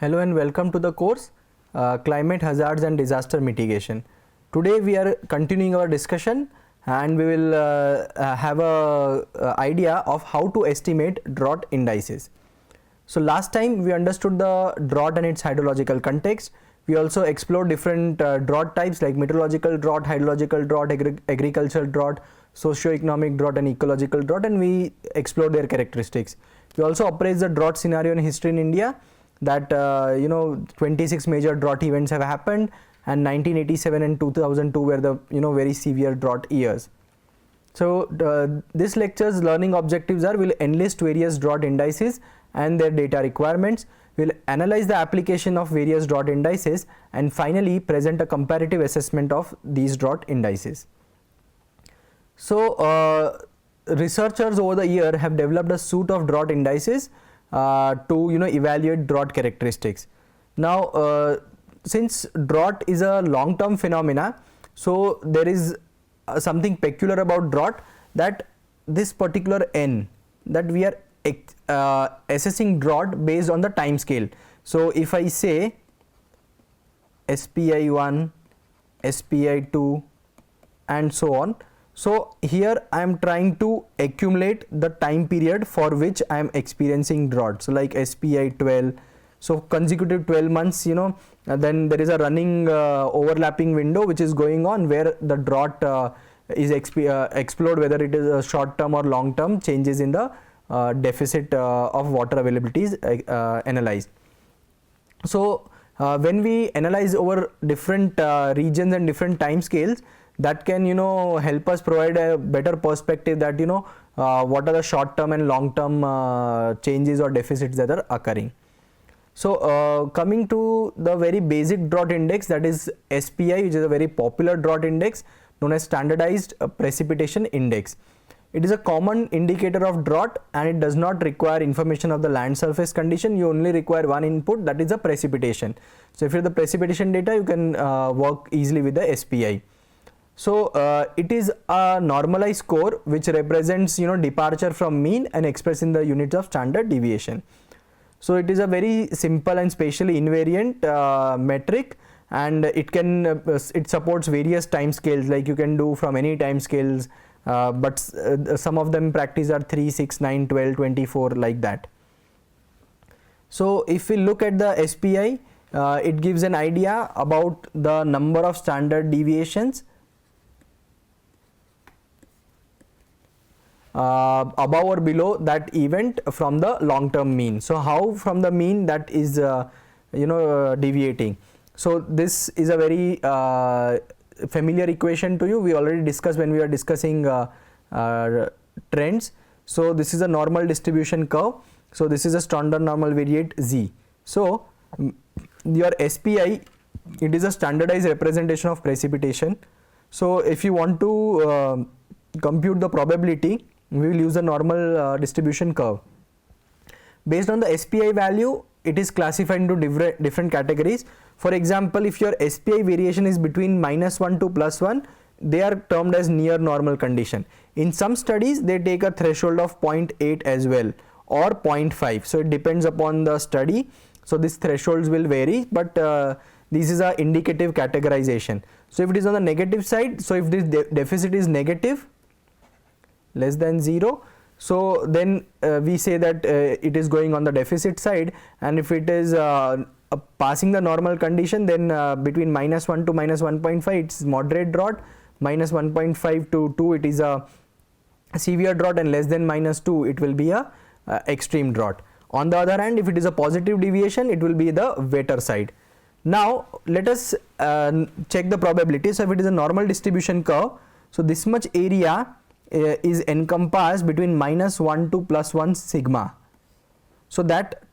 Hello and welcome to the course Climate Hazards and Disaster Mitigation. Today we are continuing our discussion and we will have a idea of how to estimate drought indices. So last time we understood the drought and its hydrological context. We also explored different drought types like meteorological drought, hydrological drought, agricultural drought, socio-economic drought and ecological drought, and we explored their characteristics. We also appraised the drought scenario in history in India, that 26 major drought events have happened, and 1987 and 2002 were the very severe drought years. So this lecture's learning objectives are: we'll enlist various drought indices and their data requirements, we'll analyze the application of various drought indices, and finally present a comparative assessment of these drought indices. So researchers over the year have developed a suite of drought indices to evaluate drought characteristics. Now since drought is a long-term phenomena, so there is something peculiar about drought, that this particular n, that we are assessing drought based on the time scale. So if I say SPI 1, SPI 2 and so on, so here I am trying to accumulate the time period for which I am experiencing drought. So like SPI 12, so consecutive 12 months, then there is a running overlapping window which is going on, where the drought is explored, whether it is a short term or long term changes in the deficit of water availability is analyzed. So when we analyze over different regions and different time scales, that can help us provide a better perspective that what are the short term and long term changes or deficits that are occurring. So coming to the very basic drought index, that is SPI, which is a very popular drought index known as standardized precipitation index. It is a common indicator of drought and it does not require information of the land surface condition. You only require one input, that is the precipitation. So if you have the precipitation data, you can work easily with the SPI. So it is a normalized score which represents departure from mean and expressed in the units of standard deviation. So it is a very simple and spatially invariant metric, and it supports various time scales, like you can do from any time scales, but some of them practice are 3, 6, 9, 12, 24, like that. So if we look at the SPI, it gives an idea about the number of standard deviations above or below that event from the long term mean. So how from the mean that is deviating. So this is a very familiar equation to you. We already discussed when we were discussing trends. So this is a normal distribution curve. So this is a standard normal variate Z. So your SPI, it is a standardized representation of precipitation. So if you want to compute the probability, we will use a normal distribution curve. Based on the SPI value, it is classified into different categories. For example, if your SPI variation is between -1 to +1, they are termed as near normal condition. In some studies, they take a threshold of 0.8 as well, or 0.5. So it depends upon the study. So these thresholds will vary, but this is a indicative categorization. So if it is on the negative side, so if this deficit is negative, less than 0, so then we say that it is going on the deficit side, and if it is passing the normal condition, then between -1 to -1.5 it's moderate drought, -1.5 to 2 it is a severe drought, and less than -2 it will be a extreme drought. On the other hand, if it is a positive deviation, it will be the wetter side. Now let us check the probability. So if it is a normal distribution curve, so this much area is encompassed between -1 to +1 sigma. So that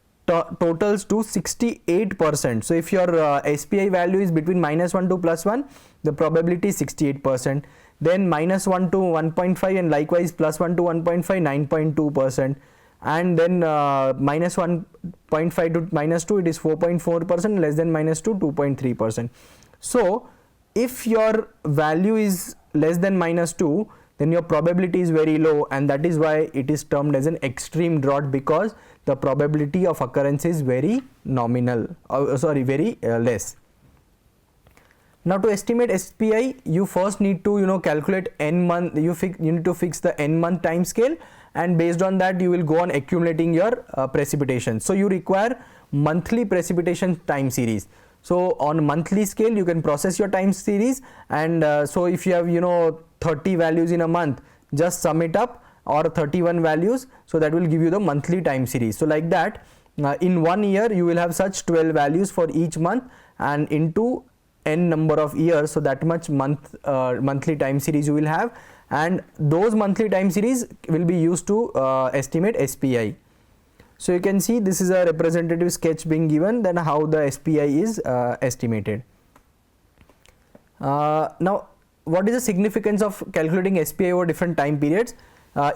totals to 68%. So if your SPI value is between -1 to +1, the probability is 68%. Then -1 to 1.5 and likewise +1 to 1.5, 9.2%. And then -1.5 to -2, it is 4.4%, less than -2, 2.3%. So if your value is less than -2, then your probability is very low, and that is why it is termed as an extreme drought, because the probability of occurrence is very nominal, very less. Now to estimate SPI, you first need to calculate n month. You need to fix the n month time scale, and based on that you will go on accumulating your precipitation. So you require monthly precipitation time series. So on monthly scale you can process your time series, and so if you have 30 values in a month, just sum it up, or 31 values, so that will give you the monthly time series. So like that, in 1 year you will have such 12 values for each month, and into n number of years, so that much monthly time series you will have, and those monthly time series will be used to estimate SPI. So you can see this is a representative sketch being given, then how the SPI is estimated. Now what is the significance of calculating SPI over different time periods?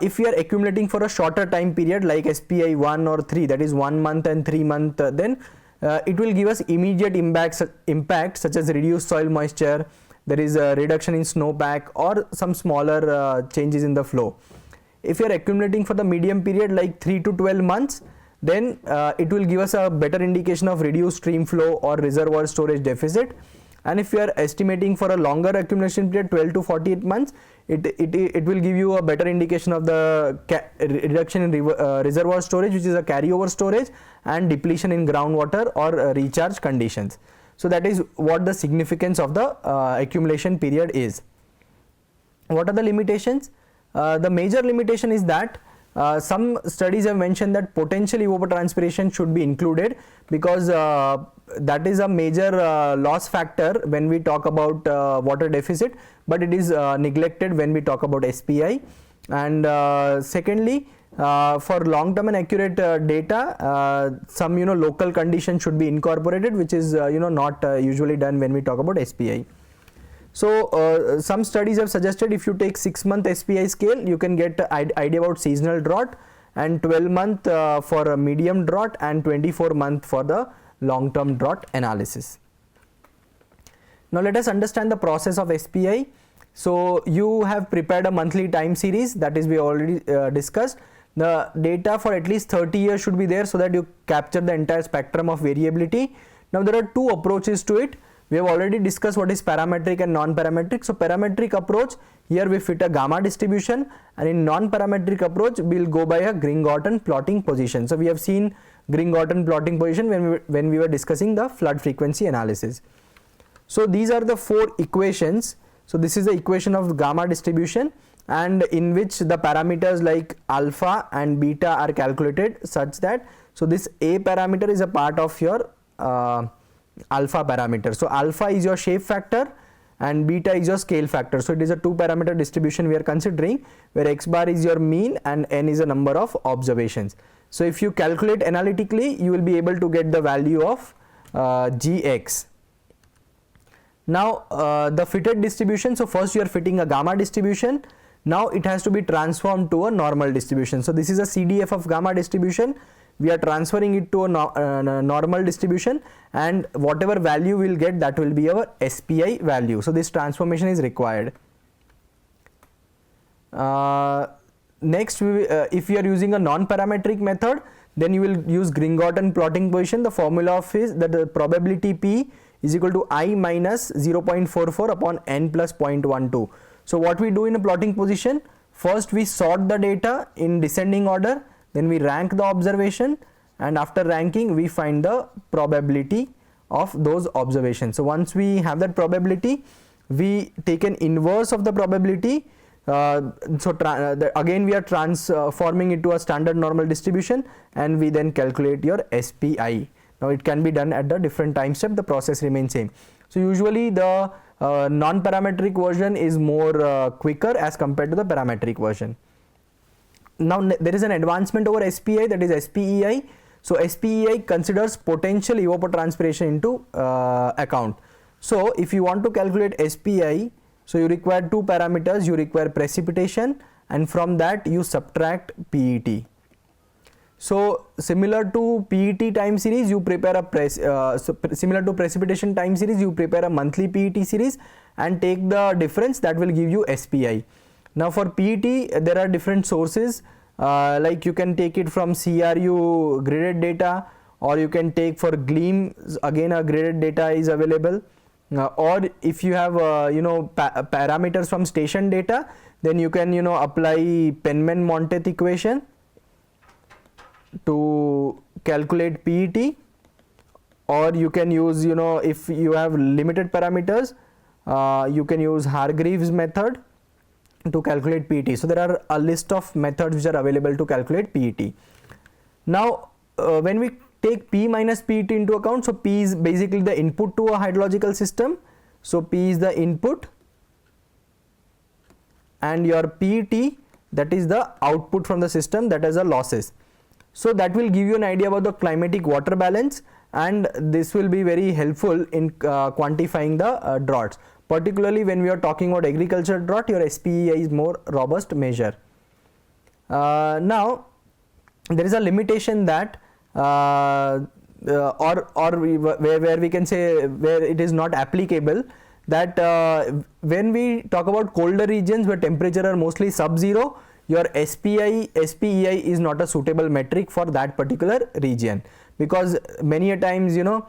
If we are accumulating for a shorter time period like SPI 1 or 3, that is 1 month and 3 month, then it will give us immediate impact such as reduced soil moisture, there is a reduction in snowpack, or some smaller changes in the flow. If you are accumulating for the medium period like 3 to 12 months, then it will give us a better indication of reduced stream flow or reservoir storage deficit. And if you are estimating for a longer accumulation period 12 to 48 months, it will give you a better indication of the reduction in reservoir storage, which is a carryover storage, and depletion in groundwater or recharge conditions. So that is what the significance of the accumulation period is. What are the limitations? The major limitation is that some studies have mentioned that potential evapotranspiration should be included, because that is a major loss factor when we talk about water deficit, but it is neglected when we talk about SPI. And secondly, for long term and accurate data, some local conditions should be incorporated, which is not usually done when we talk about SPI. So some studies have suggested if you take 6-month SPI scale, you can get an idea about seasonal drought, and 12-month for a medium drought, and 24-month for the long-term drought analysis. Now let us understand the process of SPI. So you have prepared a monthly time series, that is we already discussed. The data for at least 30 years should be there, so that you capture the entire spectrum of variability. Now there are two approaches to it. We have already discussed what is parametric and non-parametric. So parametric approach, here we fit a gamma distribution, and in non-parametric approach we will go by a Green-Gordon plotting position. So we have seen Green-Gordon plotting position when we were discussing the flood frequency analysis. So these are the 4 equations. So this is the equation of gamma distribution, and in which the parameters like alpha and beta are calculated such that, so this A parameter is a part of your alpha parameter. So alpha is your shape factor and beta is your scale factor. So it is a 2-parameter distribution we are considering, where x bar is your mean and n is a number of observations. So if you calculate analytically, you will be able to get the value of Gx. Now the fitted distribution, so first you are fitting a gamma distribution. Now it has to be transformed to a normal distribution. So this is a CDF of gamma distribution. We are transferring it to a normal distribution, and whatever value we will get, that will be our SPI value. So this transformation is required. Next, if you are using a non-parametric method, then you will use Green-Gordon plotting position. The formula of is that the probability P is equal to I minus 0.44 upon n plus 0.12. So what we do in a plotting position, first we sort the data in descending order, then we rank the observation, and after ranking we find the probability of those observations. So once we have that probability, we take an inverse of the probability. Again we are transforming it to a standard normal distribution, and we then calculate your SPI. Now it can be done at the different time step, the process remains same. So usually the non-parametric version is more quicker as compared to the parametric version. Now there is an advancement over SPI, that is SPEI. So SPEI considers potential evapotranspiration into account. So if you want to calculate SPI, so you require 2 parameters. You require precipitation, and from that you subtract PET. So similar to PET time series, you prepare a similar to precipitation time series, you prepare a monthly PET series and take the difference, that will give you SPI. Now for PET there are different sources. like you can take it from CRU graded data, or you can take for Gleam, again a graded data is available, or if you have parameters from station data, then you can apply Penman-Montet equation to calculate PET, or you can use if you have limited parameters, you can use Hargreaves method to calculate PET. So there are a list of methods which are available to calculate PET. Now when we take P minus PET into account, so P is basically the input to a hydrological system, so P is the input, and your PET, that is the output from the system, that is the losses. So that will give you an idea about the climatic water balance, and this will be very helpful in quantifying the droughts. Particularly when we are talking about agriculture drought, your SPEI is more robust measure. Now there is a limitation that where we can say where it is not applicable, that when we talk about colder regions where temperature are mostly sub-zero, your SPEI is not a suitable metric for that particular region, because many a times your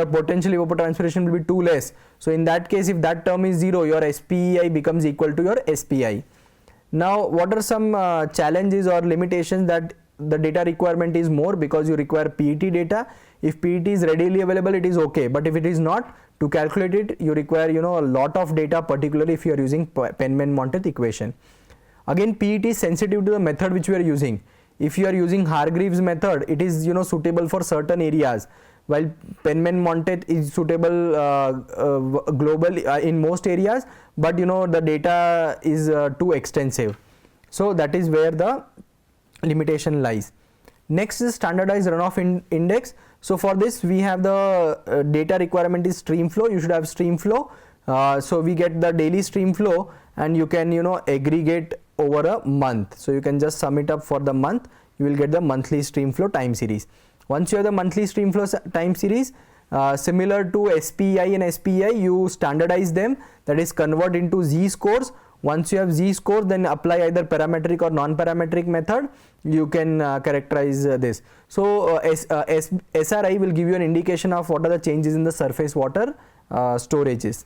potential evapotranspiration will be too less. So in that case, if that term is 0, your SPEI becomes equal to your SPI. Now what are some challenges or limitations? That the data requirement is more, because you require PET data. If PET is readily available, it is okay, but if it is not, to calculate it you require a lot of data, particularly if you are using Penman-Montet equation. Again, PET is sensitive to the method which we are using. If you are using Hargreaves method, it is suitable for certain areas, while Penman-Montet is suitable global in most areas, but the data is too extensive. So that is where the limitation lies. Next is standardized runoff index. So for this we have the data requirement is stream flow. You should have stream flow. So we get the daily stream flow, and you can aggregate over a month. So you can just sum it up for the month, you will get the monthly stream flow time series. Once you have the monthly stream flow time series, similar to SPEI and SPEI, you standardize them, that is convert into Z scores. Once you have Z scores, then apply either parametric or non-parametric method, you can characterize this. So SRI will give you an indication of what are the changes in the surface water storages.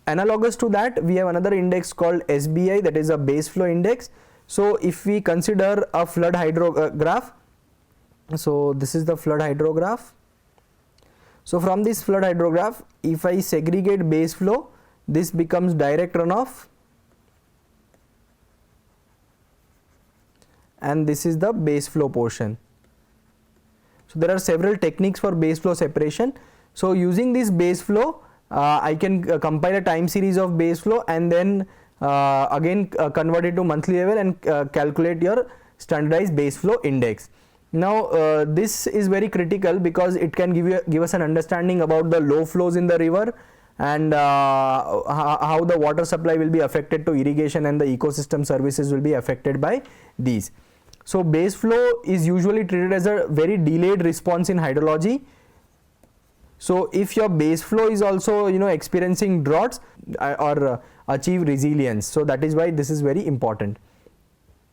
Analogous to that, we have another index called SBI, that is a base flow index. So if we consider a flood hydrograph, so this is the flood hydrograph. So from this flood hydrograph, if I segregate base flow, this becomes direct runoff, and this is the base flow portion. So there are several techniques for base flow separation. So using this base flow, I can compile a time series of base flow, and then again convert it to monthly level and calculate your standardized base flow index. Now this is very critical, because it can give us an understanding about the low flows in the river, and how the water supply will be affected to irrigation, and the ecosystem services will be affected by these. So base flow is usually treated as a very delayed response in hydrology. So if your base flow is also experiencing droughts or achieve resilience, so that is why this is very important.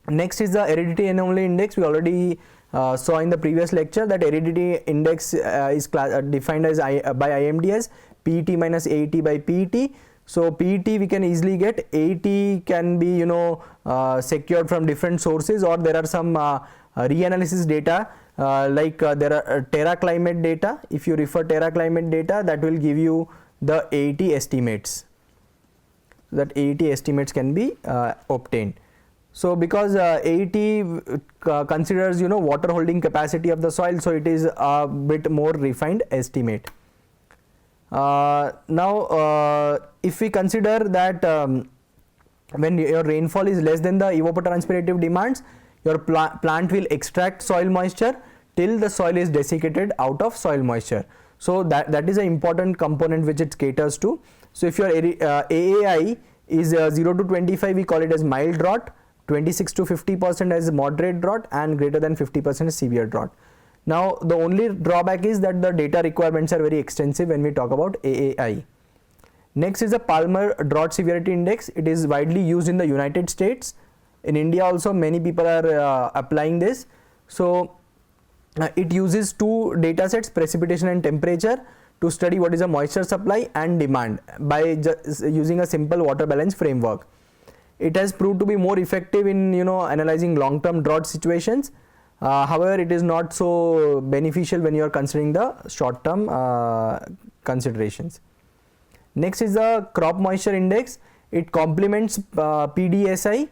Next is the aridity anomaly index. We already saw in the previous lecture that aridity index is defined as by IMD PET minus AET by PET. So PET we can easily get, AET can be secured from different sources, or there are some reanalysis data like there are Terra climate data. If you refer Terra climate data, that will give you the AET estimates, that AET estimates can be obtained. So because AET considers water holding capacity of the soil, so it is a bit more refined estimate. Now if we consider that when your rainfall is less than the evapotranspirative demands, your plant will extract soil moisture till the soil is desiccated out of soil moisture. So that is an important component which it caters to. So if your AAI is 0 to 25, we call it as mild drought, 26 to 50% as moderate drought, and greater than 50% is severe drought. Now the only drawback is that the data requirements are very extensive when we talk about AAI. Next is the Palmer Drought Severity Index. It is widely used in the United States. In India also many people are applying this. So it uses two data sets, precipitation and temperature, to study what is the moisture supply and demand by just using a simple water balance framework. It has proved to be more effective in analyzing long term drought situations. However, it is not so beneficial when you are considering the short term considerations. Next is the crop moisture index. It complements PDSI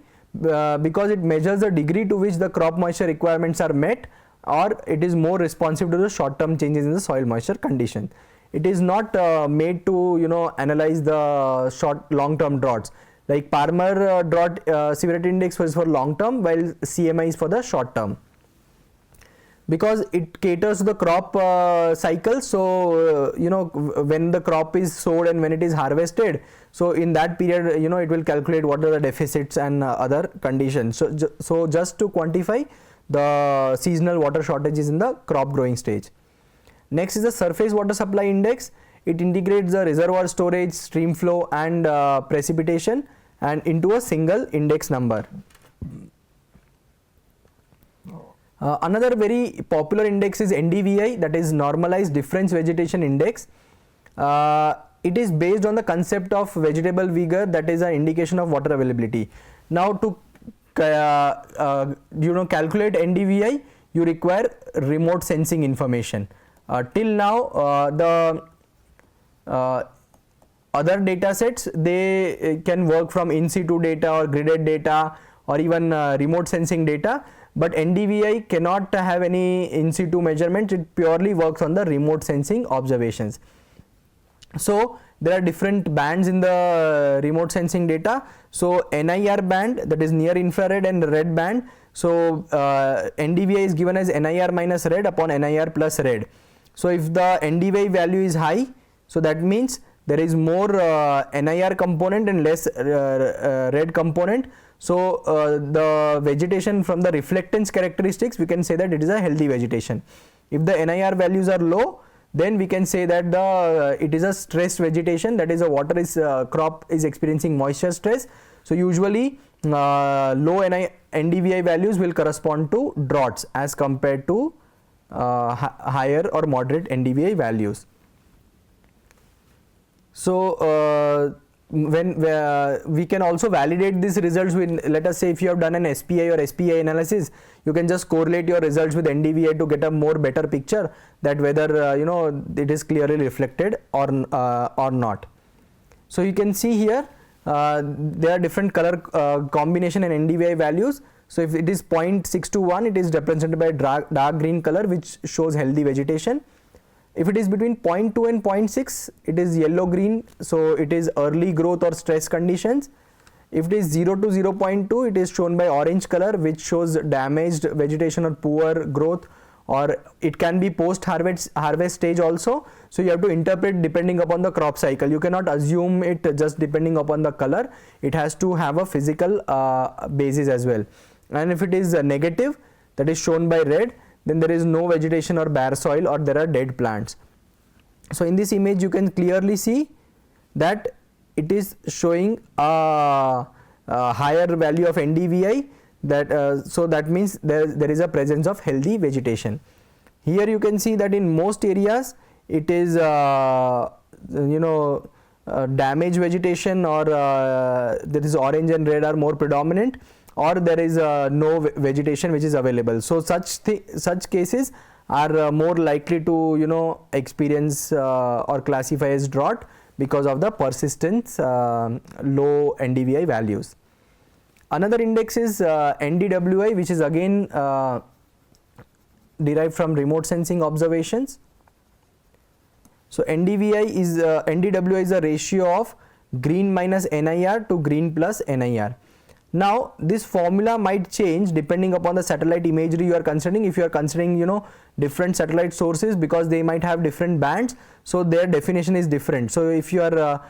because it measures the degree to which the crop moisture requirements are met, or it is more responsive to the short term changes in the soil moisture condition. It is not made to analyze the long term droughts. Like Palmer drought severity index was for long term, while CMI is for the short term, because it caters to the crop cycle. So when the crop is sowed and when it is harvested, so in that period it will calculate what are the deficits and other conditions. So just to quantify the seasonal water shortages in the crop growing stage. Next is the surface water supply index. It integrates the reservoir storage, stream flow and precipitation and into a single index number. Another very popular index is NDVI, that is Normalized Difference Vegetation Index. It is based on the concept of vegetable vigor, that is an indication of water availability. Now to calculate NDVI, you require remote sensing information. Till now the other data sets, they can work from in situ data or gridded data or even remote sensing data, but NDVI cannot have any in situ measurement. It purely works on the remote sensing observations. So there are different bands in the remote sensing data. So NIR band, that is near infrared, and red band. So NDVI is given as NIR minus red upon NIR plus red. So if the NDVI value is high, so that means there is more NIR component and less red component. So the vegetation from the reflectance characteristics, we can say that it is a healthy vegetation. If the NIR values are low, then we can say that it is a stressed vegetation, that is a crop is experiencing moisture stress. So usually low NDVI values will correspond to droughts as compared to higher or moderate NDVI values. So when we can also validate these results with, let us say if you have done an SPI or SPI analysis, you can just correlate your results with NDVI to get a more better picture that whether it is clearly reflected or not. So you can see here there are different color combination and NDVI values. So if it is 0.621, it is represented by dark green color, which shows healthy vegetation. If it is between 0.2 and 0.6, it is yellow green, so it is early growth or stress conditions. If it is 0 to 0.2, it is shown by orange color, which shows damaged vegetation or poor growth, or it can be post harvest stage also. So you have to interpret depending upon the crop cycle. You cannot assume it just depending upon the color. It has to have a physical basis as well. And if it is negative, that is shown by red, then there is no vegetation or bare soil, or there are dead plants. So in this image you can clearly see that it is showing a higher value of NDVI, that so that means there is a presence of healthy vegetation. Here you can see that in most areas it is damaged vegetation, or there is orange and red are more predominant, or there is no vegetation which is available. So such cases are more likely to experience or classify as drought because of the persistence low NDVI values. Another index is NDWI, which is again derived from remote sensing observations. So NDWI is a ratio of green minus NIR to green plus NIR. Now this formula might change depending upon the satellite imagery you are considering. If you are considering different satellite sources, because they might have different bands, so their definition is different. So if you are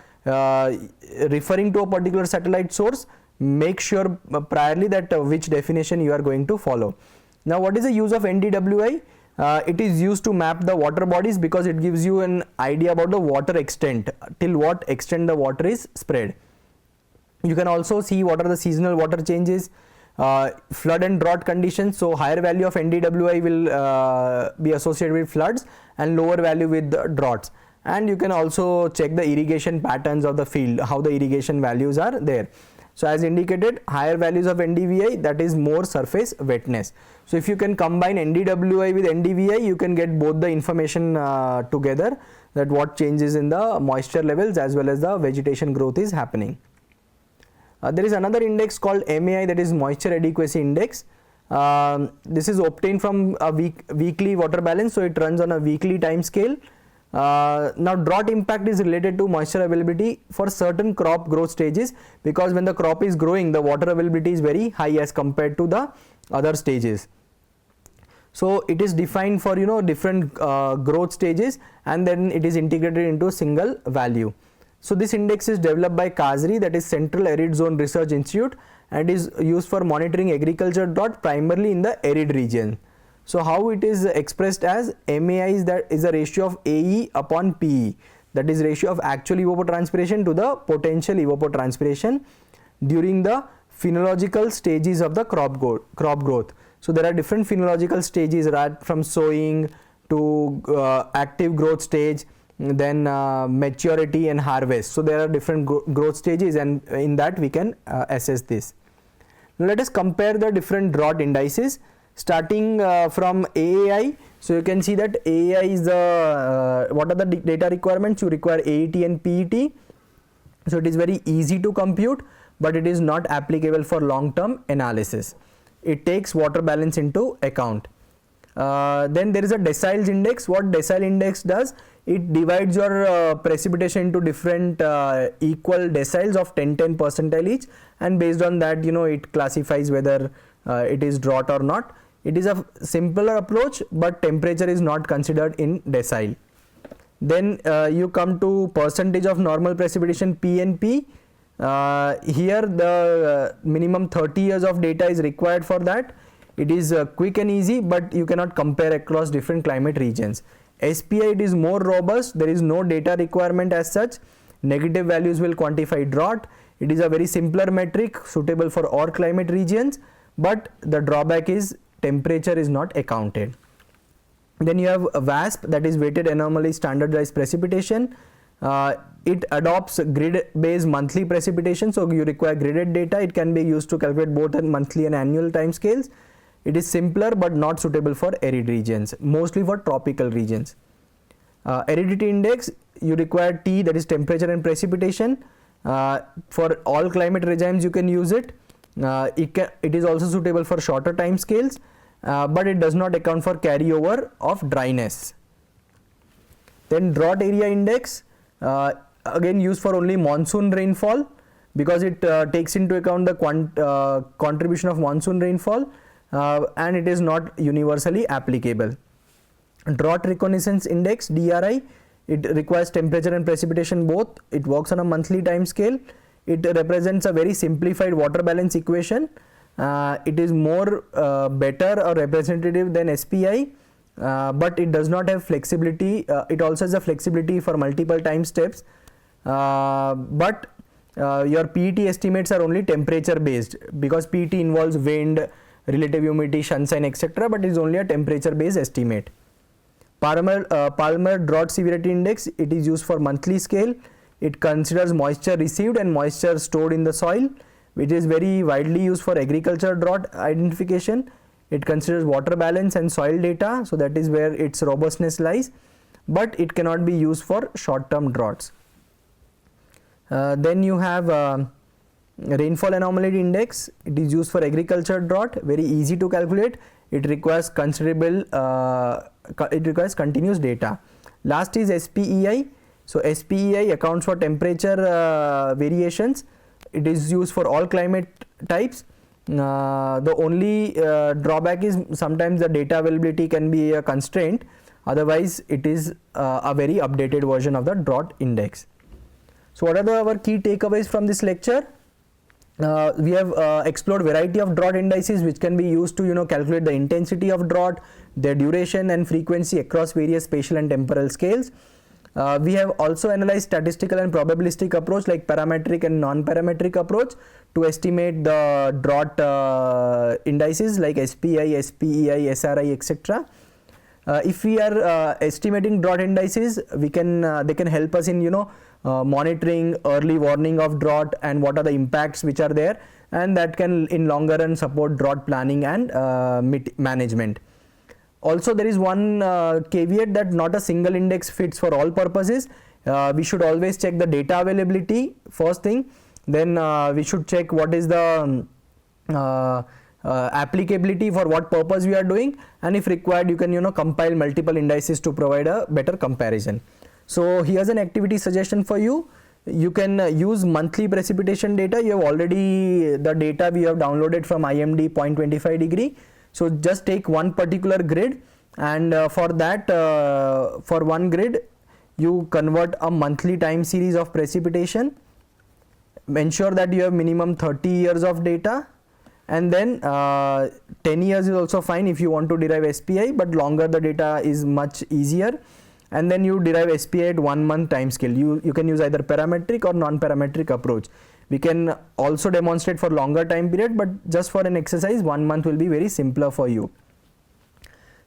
referring to a particular satellite source, make sure priorly that which definition you are going to follow. Now what is the use of NDWI? It is used to map the water bodies, because it gives you an idea about the water extent, till what extent the water is spread. You can also see what are the seasonal water changes, flood and drought conditions. So higher value of NDWI will be associated with floods and lower value with the droughts. And you can also check the irrigation patterns of the field, how the irrigation values are there. So as indicated, higher values of NDVI, that is more surface wetness. So if you can combine NDWI with NDVI, you can get both the information together, that what changes in the moisture levels as well as the vegetation growth is happening. There is another index called MAI, that is Moisture Adequacy Index. This is obtained from a weekly water balance, so it runs on a weekly time scale. Now drought impact is related to moisture availability for certain crop growth stages, because when the crop is growing, the water availability is very high as compared to the other stages. So it is defined for different growth stages, and then it is integrated into a single value. So this index is developed by CASRI, that is Central Arid Zone Research Institute, and is used for monitoring agriculture drought primarily in the arid region. So how it is expressed as MAI is that is a ratio of AE upon PE, that is ratio of actual evapotranspiration to the potential evapotranspiration during the phenological stages of the crop growth. So there are different phenological stages, right, from sowing to active growth stage, then maturity and harvest. So there are different growth stages, and in that we can assess this. Now let us compare the different drought indices. Starting from AAI, so you can see that AAI is the what are the data requirements? You require AET and PET. So it is very easy to compute, but it is not applicable for long-term analysis. It takes water balance into account. Then there is a deciles index. What decile index does? It divides your precipitation into different equal deciles of 10 percentile each, and based on that it classifies whether it is drought or not. It is a simpler approach, but temperature is not considered in decile. Then you come to percentage of normal precipitation, PNP. Here the minimum 30 years of data is required for that. It is quick and easy, but you cannot compare across different climate regions. SPI, it is more robust. There is no data requirement as such. Negative values will quantify drought. It is a very simpler metric suitable for all climate regions, but the drawback is temperature is not accounted. Then you have a WASP, that is weighted anomaly standardized precipitation. It adopts grid based monthly precipitation, so you require gridded data. It can be used to calculate both monthly and annual time scales. It is simpler but not suitable for arid regions, mostly for tropical regions. Aridity index, you require T, that is temperature and precipitation. For all climate regimes you can use it. It is also suitable for shorter time scales, but it does not account for carryover of dryness. Then drought area index, again used for only monsoon rainfall, because it takes into account the contribution of monsoon rainfall, and it is not universally applicable. Drought reconnaissance index, DRI, it requires temperature and precipitation both. It works on a monthly time scale. It represents a very simplified water balance equation. It is more better or representative than SPI, but it does not have flexibility. It also has a flexibility for multiple time steps, but your PET estimates are only temperature based, because PET involves wind, relative humidity, sunshine, etc., but it is only a temperature based estimate. Palmer drought severity index, it is used for monthly scale. It considers moisture received and moisture stored in the soil, which is very widely used for agriculture drought identification. It considers water balance and soil data, so that is where its robustness lies, but it cannot be used for short term droughts. Then you have rainfall anomaly index. It is used for agriculture drought, very easy to calculate. It requires considerable continuous data. Last is SPEI. So SPEI accounts for temperature variations. It is used for all climate types. The only drawback is sometimes the data availability can be a constraint. Otherwise, it is a very updated version of the drought index. So what are our key takeaways from this lecture? We have explored variety of drought indices which can be used to calculate the intensity of drought, their duration and frequency across various spatial and temporal scales. We have also analyzed statistical and probabilistic approach like parametric and non-parametric approach to estimate the drought indices like SPI, SPEI, SRI, etc. If we are estimating drought indices, we can they can help us in monitoring early warning of drought and what are the impacts which are there, and that can in longer run support drought planning and management. Also, there is one caveat that not a single index fits for all purposes. We should always check the data availability first thing, then we should check what is the applicability for what purpose we are doing, and if required you can compile multiple indices to provide a better comparison. So here's an activity suggestion for you. You can use monthly precipitation data. You have already the data we have downloaded from IMD 0.25 degree. So just take one particular grid, and for that for one grid you convert a monthly time series of precipitation. Ensure that you have minimum 30 years of data, and then 10 years is also fine if you want to derive SPI, but longer the data is much easier. And then you derive SPI at 1 month time scale. You can use either parametric or non-parametric approach. We can also demonstrate for longer time period, but just for an exercise 1 month will be very simpler for you.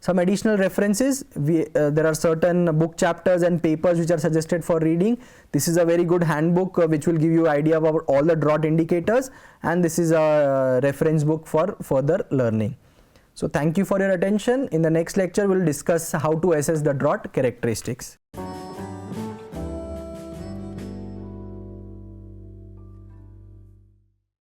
Some additional references, there are certain book chapters and papers which are suggested for reading. This is a very good handbook which will give you idea about all the drought indicators, and this is a reference book for further learning. So thank you for your attention. In the next lecture we will discuss how to assess the drought characteristics.